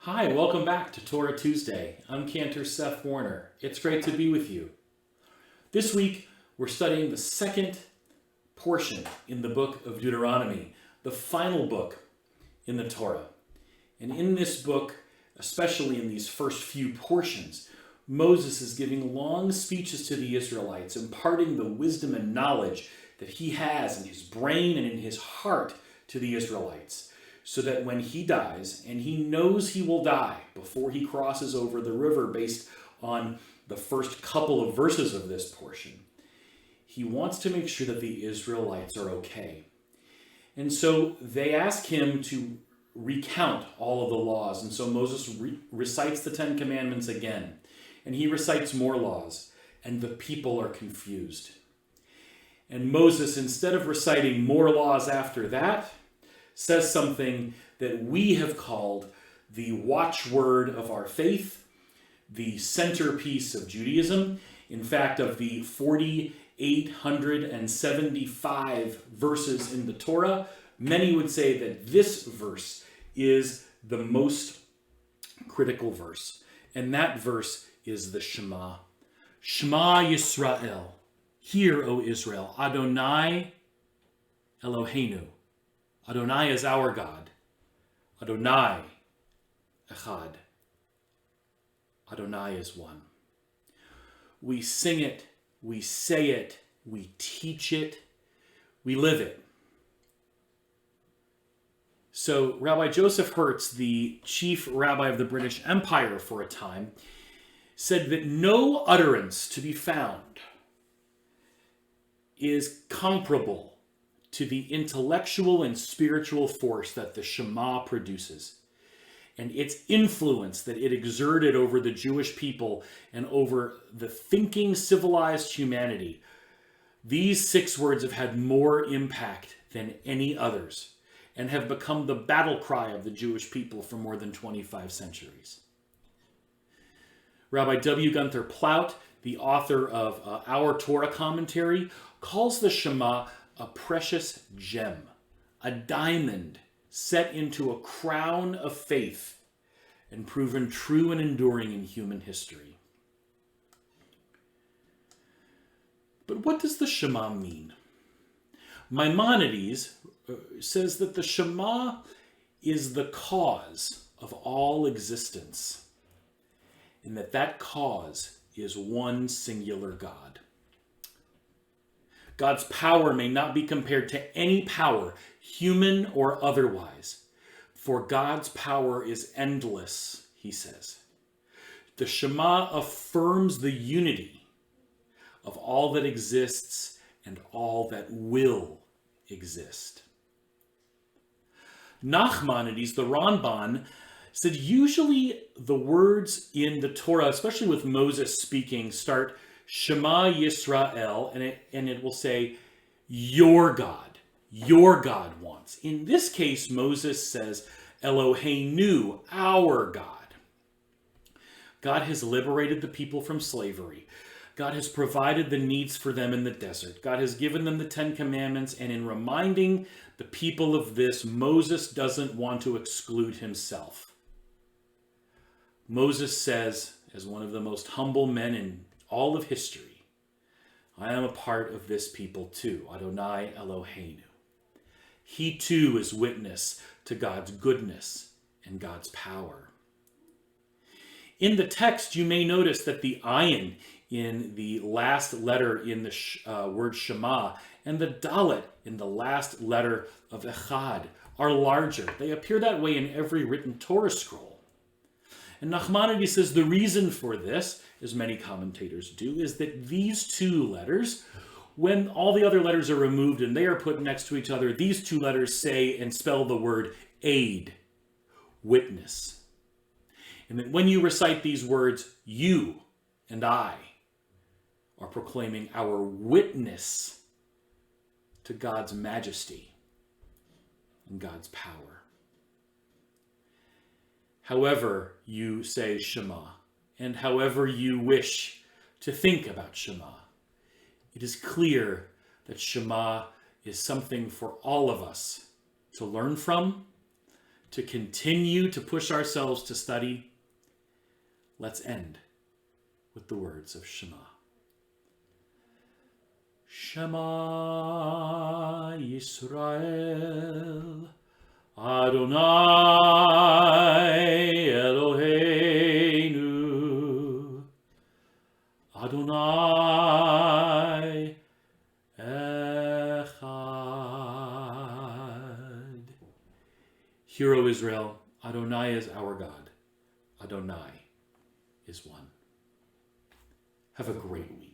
Hi, welcome back to Torah Tuesday. I'm Cantor Seth Warner. It's great to be with you. This week, we're studying the second portion in the book of Deuteronomy, the final book in the Torah. And in this book, especially in these first few portions, Moses is giving long speeches to the Israelites, imparting the wisdom and knowledge that he has in his brain and in his heart to the Israelites, so that when he dies, and he knows he will die before he crosses over the river based on the first couple of verses of this portion, he wants to make sure that the Israelites are okay. And so they ask him to recount all of the laws. And so Moses recites the Ten Commandments again, and he recites more laws, and the people are confused. And Moses, instead of reciting more laws after that, says something that we have called the watchword of our faith, the centerpiece of Judaism. In fact, of the 4,875 verses in the Torah, many would say that this verse is the most critical verse. And that verse is the Shema. Shema Yisrael. Hear, O Israel, Adonai Eloheinu. Adonai is our God. Adonai Echad. Adonai is one. We sing it, we say it, we teach it, we live it. So Rabbi Joseph Hertz, the chief rabbi of the British Empire for a time, said that no utterance to be found is comparable to the intellectual and spiritual force that the Shema produces, and its influence that it exerted over the Jewish people and over the thinking, civilized humanity. These 6 words have had more impact than any others and have become the battle cry of the Jewish people for more than 25 centuries. Rabbi W. Gunther Plaut, the author of Our Torah Commentary, calls the Shema a precious gem, a diamond set into a crown of faith and proven true and enduring in human history. But what does the Shema mean? Maimonides says that the Shema is the cause of all existence, and that cause is one singular God. God's power may not be compared to any power, human or otherwise, for God's power is endless, he says. The Shema affirms the unity of all that exists and all that will exist. Nachmanides, the Ramban, said usually the words in the Torah, especially with Moses speaking, start Shema Yisrael, and it will say, your God wants. In this case, Moses says, Eloheinu, our God. God has liberated the people from slavery. God has provided the needs for them in the desert. God has given them the 10 Commandments, and in reminding the people of this, Moses doesn't want to exclude himself. Moses says, as one of the most humble men in all of history, I am a part of this people too, Adonai Eloheinu. He too is witness to God's goodness and God's power. In the text, you may notice that the ayin in the last letter in the word Shema and the dalet in the last letter of Echad are larger. They appear that way in every written Torah scroll. And Nachmanides says the reason for this, as many commentators do, is that these 2 letters, when all the other letters are removed and they are put next to each other, these 2 letters say and spell the word aid, witness. And that when you recite these words, you and I are proclaiming our witness to God's majesty and God's power. However you say Shema, and however you wish to think about Shema, it is clear that Shema is something for all of us to learn from, to continue to push ourselves to study, let's end with the words of Shema. Shema Yisrael, Adonai Eloheinu, Adonai Echad. Hear, O Israel, Adonai is our God. Adonai is one. Have a great week.